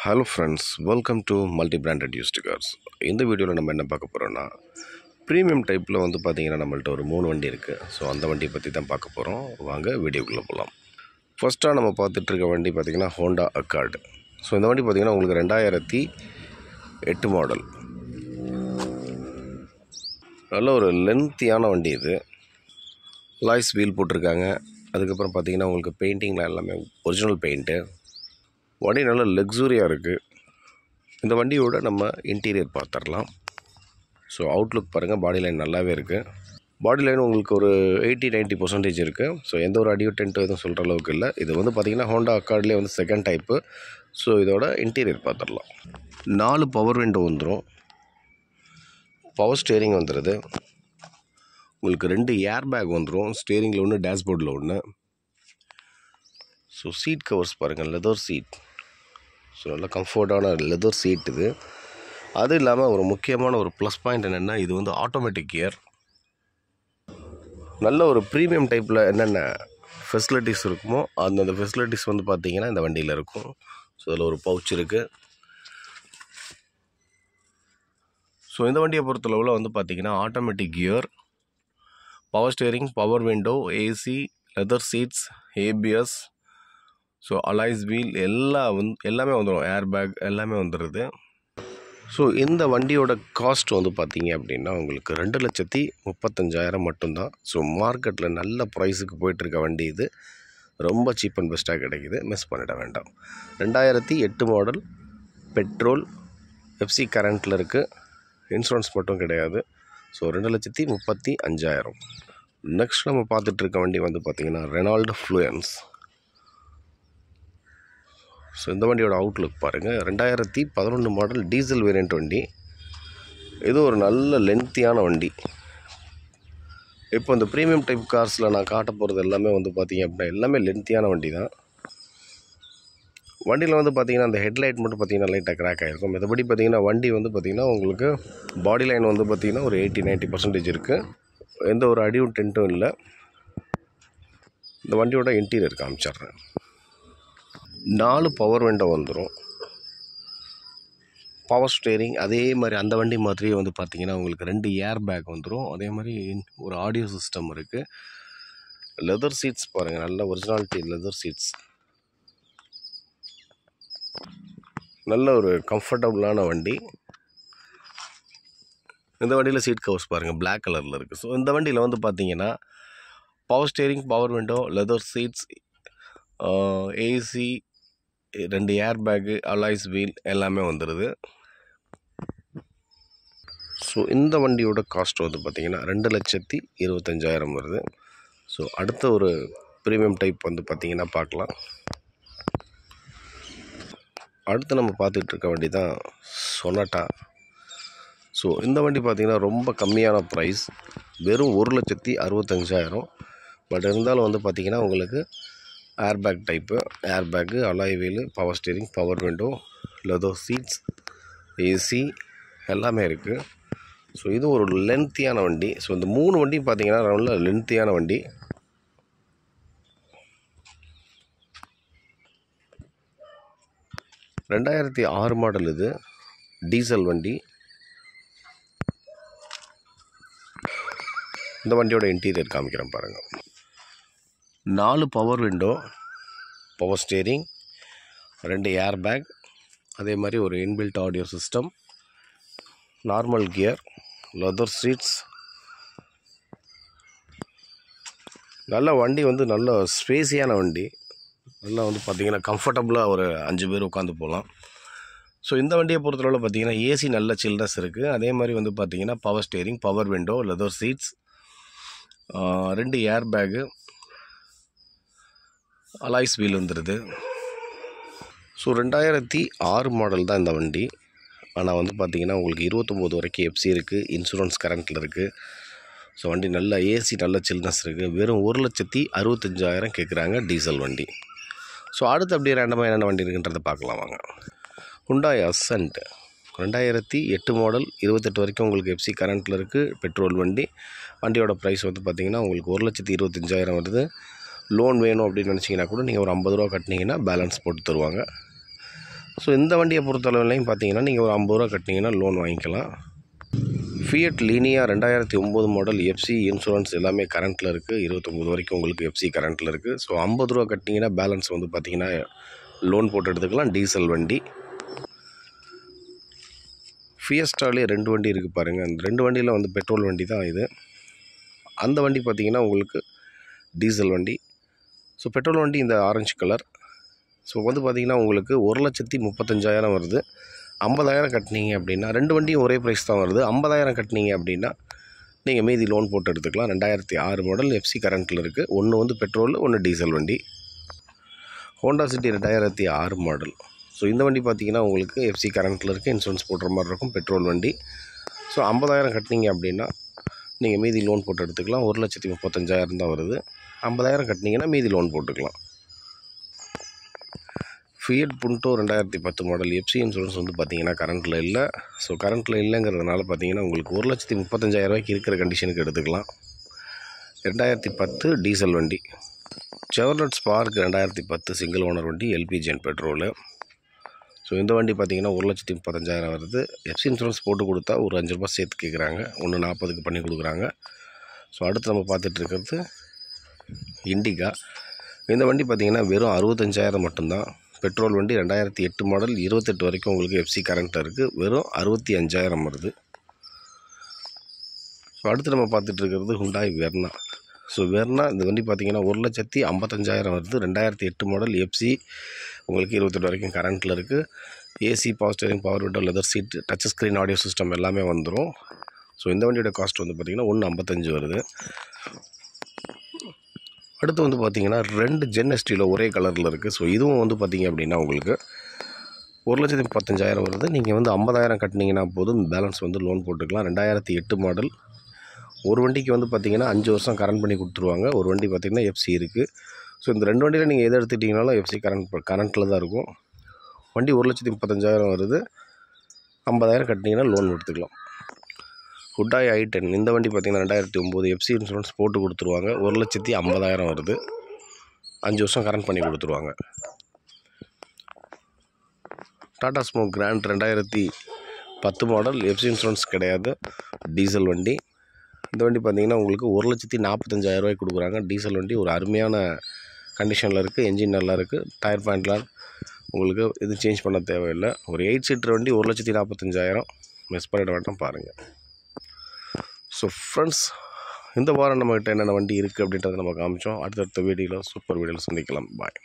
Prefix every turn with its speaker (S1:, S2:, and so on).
S1: Hello friends, welcome to multi-branded used cars. இந்த வீடியோவில் நம்ம என்ன பார்க்க போகிறோம்னா ப்ரீமியம் டைப்பில் வந்து பார்த்திங்கன்னா நம்மள்ட்ட ஒரு 3 வண்டி இருக்குது. ஸோ அந்த வண்டியை பற்றி தான் பார்க்க போகிறோம். வாங்க வீடியோக்குள்ளே போகலாம். ஃபஸ்ட்டாக நம்ம பார்த்துட்ருக்க வண்டி பார்த்திங்கன்னா ஹோண்டா அக்கார்டு. ஸோ இந்த வண்டி பார்த்திங்கன்னா உங்களுக்கு 2008 மாடல். நல்ல ஒரு லென்த்தியான வண்டி இது. லாய்ஸ் வீல் போட்டிருக்காங்க. அதுக்கப்புறம் பார்த்திங்கன்னா உங்களுக்கு பெயிண்டிங்கில் எல்லாமே ஒரிஜினல் பெயிண்ட்டு. வண்டி நல்ல லக்ஸூரியாக இருக்குது. இந்த வண்டியோட நம்ம இன்டீரியர் பார்த்துடலாம். ஸோ அவுட்லுக் பாருங்கள், பாடி லைன் நல்லாவே இருக்குது. பாடி லைன் உங்களுக்கு ஒரு 80-90% இருக்குது. ஸோ எந்த ஒரு அடியோ டென்ட்டு எதுவும் சொல்கிற அளவுக்கு இல்லை. இது வந்து பார்த்திங்கன்னா ஹோண்டா அக்கார்ட்லேயே வந்து செகண்ட் டைப்பு. ஸோ இதோட இன்டீரியர் பார்த்துடலாம். 4 பவர் விண்டோ வந்துடும். பவர் ஸ்டேரிங் வந்துடுது. உங்களுக்கு 2 ஏர் பேக் வந்துடும். ஸ்டேரிங்கில் ஒன்று, டேஷ்போர்டில் ஒன்று. ஸோ சீட் கவர்ஸ் பாருங்கள், லெதர் சீட். ஸோ நல்ல கம்ஃபர்டான லெதர் சீட் இது. அது இல்லாமல் ஒரு முக்கியமான ஒரு ப்ளஸ் பாயிண்ட் என்னென்னா, இது வந்து ஆட்டோமேட்டிக் கியர். நல்ல ஒரு ப்ரீமியம் டைப்பில் என்னென்ன ஃபெசிலிட்டிஸ் இருக்குமோ அந்தந்த ஃபெசிலிட்டிஸ் வந்து பார்த்திங்கன்னா இந்த வண்டியில் இருக்கும். ஸோ அதில் ஒரு பவுச் இருக்குது. ஸோ இந்த வண்டியை பொறுத்தளவில் வந்து பார்த்திங்கன்னா automatic gear, power steering, power window, AC, leather seats, ABS, so alloys wheel எல்லாமே வந்துடும். ஏர் பேக் எல்லாமே வந்துடுது. ஸோ இந்த வண்டியோட காஸ்ட் வந்து பார்த்திங்க அப்படின்னா உங்களுக்கு 2,35,000 மட்டும்தான். ஸோ மார்க்கெட்டில் நல்ல ப்ரைஸுக்கு போயிட்டுருக்க வண்டி இது. ரொம்ப சீப் அண்ட் பெஸ்ட்டாக கிடைக்கிது, மிஸ் பண்ணிட வேண்டாம். 2008 மாடல், பெட்ரோல், எஃப்சி கரண்ட்டில் இருக்குது. இன்சூரன்ஸ் மட்டும் கிடையாது. ஸோ 2,35,000. நெக்ஸ்ட் நம்ம பார்த்துட்ருக்க வண்டி வந்து பார்த்திங்கன்னா ரெனால்டு ஃப்ளூயன்ஸ். ஸோ இந்த வண்டியோட அவுட்லுக் பாருங்கள். 2011 மாடல், டீசல் வேரியண்ட் வண்டி. இது ஒரு நல்ல லென்த்தியான வண்டி. இப்போ இந்த ப்ரீமியம் டைப் கார்ஸில் நான் காட்ட போகிறது எல்லாமே வந்து பார்த்திங்க அப்படின்னா எல்லாமே லென்த்தியான வண்டி தான். வண்டியில் வந்து பார்த்திங்கன்னா அந்த ஹெட்லைட் மட்டும் பார்த்திங்கன்னா லைட்டாக கிராக் ஆகிருக்கும். மற்றபடி பார்த்திங்கன்னா வண்டி வந்து பார்த்திங்கன்னா உங்களுக்கு பாடி லைன் வந்து பார்த்திங்கன்னா ஒரு 80-90% இருக்குது. எந்த ஒரு அடியும் டென்ட்டும் இல்லை. இந்த வண்டியோட இன்டீரியர் காமிச்சிட்றேன். 4 பவர் விண்டோ வந்துடும். பவர் ஸ்டேரிங் அதே மாதிரி அந்த வண்டி மாதிரியே வந்து பார்த்திங்கன்னா உங்களுக்கு 2 ஏர் பேக் வந்துடும். அதே மாதிரி ஒரு ஆடியோ சிஸ்டம் இருக்குது. லெதர் சீட்ஸ் பாருங்கள், நல்ல ஒரிஜினாலிட்டி லெதர் சீட்ஸ். நல்ல ஒரு கம்ஃபர்டபுளான வண்டி. இந்த வண்டியில் சீட் கவர்ஸ் பாருங்கள், பிளாக் கலரில் இருக்குது. ஸோ இந்த வண்டியில் வந்து பார்த்திங்கன்னா power steering, power window, leather seats, AC, 2 airbag, alloys wheel எல்லாமே வந்துடுது. ஸோ இந்த வண்டியோட காஸ்ட் வந்து பார்த்திங்கன்னா 2,25,000 வருது. ஸோ அடுத்த ஒரு ப்ரீமியம் டைப் வந்து பார்த்திங்கன்னா பார்க்கலாம். அடுத்து நம்ம பார்த்துட்ருக்க வண்டி தான் சொனாட்டா. ஸோ இந்த வண்டி பார்த்திங்கன்னா ரொம்ப கம்மியான ப்ரைஸ், வெறும் 1,65,000. பட் இருந்தாலும் வந்து பார்த்திங்கன்னா உங்களுக்கு airbag type, airbag, alloy wheel, power steering, power window, leather seats, AC எல்லாமே இருக்குது. ஸோ இது ஒரு லென்த்தியான வண்டி. ஸோ இந்த 3 வண்டியும் பார்த்திங்கன்னா நல்ல லென்த்தியான வண்டி. (2006) மாடல் இது, டீசல் வண்டி. இந்த வண்டியோட இன்டீரியர் காமிக்கிறேன் பாருங்கள். 4 power window, power steering, 2 air bag, அதே மாதிரி ஒரு inbuilt audio system, normal gear, leather seeds. நல்ல வண்டி வந்து நல்ல ஸ்பேஸியான வண்டி. நல்லா வந்து பார்த்திங்கன்னா கம்ஃபர்டபுளாக ஒரு 5 பேர் உட்காந்து போகலாம். ஸோ இந்த வண்டியை பொறுத்தளவில் பார்த்திங்கன்னா ஏசி நல்ல சில்னஸ் இருக்குது. அதே மாதிரி வந்து பார்த்திங்கன்னா power steering, power window, leather seats, 2 airbag, alloys wheel வந்துடுது. ஸோ 2006 மாடல் தான் இந்த வண்டி. ஆனால் வந்து பார்த்திங்கன்னா உங்களுக்கு 29 வரைக்கும் எஃப்சி இருக்குது, இன்சூரன்ஸ் கரண்ட்டில் இருக்குது. ஸோ வண்டி நல்ல ஏசி நல்ல சில்னஸ் இருக்குது. வெறும் 1,65,000 கேட்குறாங்க டீசல் வண்டி. ஸோ அடுத்து அப்படியே ரேண்டமாக என்னென்ன வண்டி இருக்குன்றதை பார்க்கலாம் வாங்க. ஹுண்டாய் அசன்ட் 2008 மாடல், 28 வரைக்கும் உங்களுக்கு எஃப்சி கரண்ட்டில் இருக்குது, பெட்ரோல் வண்டி. வண்டியோட ப்ரைஸ் வந்து பார்த்திங்கன்னா உங்களுக்கு 1,25,000 வருது. லோன் வேணும் அப்படின்னு நினச்சிங்கன்னா கூட நீங்கள் ஒரு 50 ரூபா கட்டினீங்கன்னா பேலன்ஸ் போட்டு தருவாங்க. ஸோ இந்த வண்டியை பொறுத்தளவுலையும் பார்த்தீங்கன்னா நீங்கள் ஒரு 50 ரூபா கட்டினீங்கன்னா லோன் வாங்கிக்கலாம். Fiat Linea 2009 model FC insurance எல்லாமே கரண்ட்டில் இருக்குது. 29 வரைக்கும் உங்களுக்கு எஃப்சி கரண்ட்டில் இருக்குது. ஸோ 50 ரூபா கட்டினீங்கன்னா பேலன்ஸ் வந்து பார்த்தீங்கன்னா லோன் போட்டு எடுத்துக்கலாம். டீசல் வண்டி. ஃபியஸ்டாலே 2 வண்டி இருக்குது பாருங்கள். அந்த 2 வண்டியில் வந்து பெட்ரோல் வண்டி தான் இது. அந்த வண்டி பார்த்திங்கன்னா உங்களுக்கு டீசல் வண்டி. ஸோ பெட்ரோல் வண்டி இந்த ஆரஞ்சு கலர். ஸோ வந்து பார்த்திங்கன்னா உங்களுக்கு 1,35,000 வருது. 50,000 கட்டினீங்க அப்படின்னா 2 வண்டியும் ஒரே ப்ரைஸ் தான் வருது. 50,000 கட்டினீங்க அப்படின்னா நீங்கள் மீதி லோன் போட்டு எடுத்துக்கலாம். 2006 மாடல் எஃப்சி கரண்ட்டில் இருக்குது. ஒன்று வந்து பெட்ரோல், ஒன்று டீசல் வண்டி. Honda city 2006 model. ஸோ இந்த வண்டி பார்த்திங்கன்னா உங்களுக்கு எஃப்சி கரண்ட்டில் இருக்குது. இன்சூரன்ஸ் போடுற மாதிரி இருக்கும். பெட்ரோல் வண்டி. ஸோ 50,000 கட்டினீங்க அப்படின்னா நீங்கள் மீதி லோன் போட்டு எடுத்துக்கலாம். 1,35,000 தான் வருது. 50,000 கட்டினீங்கன்னா மீதி லோன் போட்டுக்கலாம். ஃபியட் புண்டோ 2010 மாடல் எஃப்சி இன்சூரன்ஸ் வந்து பார்த்திங்கன்னா கரண்ட்டில் இல்லை. ஸோ கரண்ட்டில் இல்லைங்கிறதுனால பார்த்திங்கன்னா உங்களுக்கு 1,35,000 இருக்கிற கண்டிஷனுக்கு எடுத்துக்கலாம். 2010 டீசல் வண்டி. செவர்லெட் ஸ்பார்க் 2010 சிங்கிள் ஓனர் வண்டி, எல்பிஜி அண்ட் பெட்ரோலு. ஸோ இந்த வண்டி பார்த்திங்கன்னா 1,35,000 வருது. எஃப்சி இன்சூரன்ஸ் போட்டு கொடுத்தா ஒரு 5 ரூபா சேர்த்து கேட்குறாங்க. 1,40க்கு பண்ணி கொடுக்குறாங்க. ஸோ அடுத்து நம்ம பார்த்துட்டு இருக்கிறது இண்டிகா. இந்த வண்டி பார்த்திங்கன்னா வெறும் 65,000 மட்டும்தான். பெட்ரோல் வண்டி 2008 மாடல், 28 வரைக்கும் உங்களுக்கு எஃப்சி கரண்ட்டில் இருக்குது. வெறும் 65,000 வருது. ஸோ அடுத்து நம்ம பார்த்துட்டு இருக்கிறது ஹுண்டாய் வெர்னா. ஸோ வெர்னா இந்த வண்டி பார்த்திங்கன்னா 1,55,000 வருது. 2008 மாடல் எஃப்சி உங்களுக்கு 28 வரைக்கும் கரண்ட்டில் இருக்குது. AC, power steering, power window, leather seat, touch screen, audio system எல்லாமே வந்துடும். ஸோ இந்த வண்டியோட காஸ்ட் வந்து பார்த்திங்கன்னா 1,55 வருது. அடுத்து வந்து பார்த்திங்கன்னா 2 ஜென் எஸ்டியில் ஒரே கலரில் இருக்குது. ஸோ இதுவும் வந்து பார்த்திங்க அப்படின்னா உங்களுக்கு 1,35,000 வருது. நீங்கள் வந்து 50,000 கட்டினீங்கன்னா போதும், பேலன்ஸ் வந்து லோன் போட்டுக்கலாம். 2008 மாடல். ஒரு வண்டிக்கு வந்து பார்த்திங்கன்னா 5 வருஷம் கரண்ட் பண்ணி கொடுத்துருவாங்க. ஒரு வண்டி பார்த்திங்கன்னா எஃப்சி இருக்குது. ஸோ இந்த 2 வண்டியில் நீங்கள் எதை எடுத்துட்டிங்கனாலும் எஃப்சி கரண்ட்டில் தான் இருக்கும். வண்டி 1,35,000 வருது. 50,000 கட்டினீங்கன்னா லோன் எடுத்துக்கலாம். ஹுண்டாய் i10 இந்த வண்டி பார்த்திங்கன்னா 2009 எஃப்சி இன்சூரன்ஸ் போட்டு கொடுத்துருவாங்க. 1,50,000 வருது. 5 வருஷம் கரண்ட் பண்ணி கொடுத்துருவாங்க. Tata Sumo Grande 2010 model FC insurance கிடையாது. டீசல் வண்டி. இந்த வண்டி பார்த்திங்கன்னா உங்களுக்கு 1,45,000 கொடுக்குறாங்க. டீசல் வண்டி ஒரு அருமையான கண்டிஷனில் இருக்குது. என்ஜின் நல்லா இருக்குது. டயர் பாயிண்ட்லாம் உங்களுக்கு எதுவும் சேஞ்ச் பண்ண தேவையில்லை. ஒரு 8 சீட்டர் வண்டி 1,45,000. மிஸ் பண்ணிட வேண்டாம், பாருங்கள். ஸோ ஃப்ரெண்ட்ஸ், இந்த வாரம் நம்மகிட்ட என்னென்ன வண்டி இருக்குது அப்படின்றத நம்ம காமிச்சோம். அடுத்தடுத்த வீடியோவில் சூப்பர் வீடியோவில் சந்திக்கலாம். பாய்.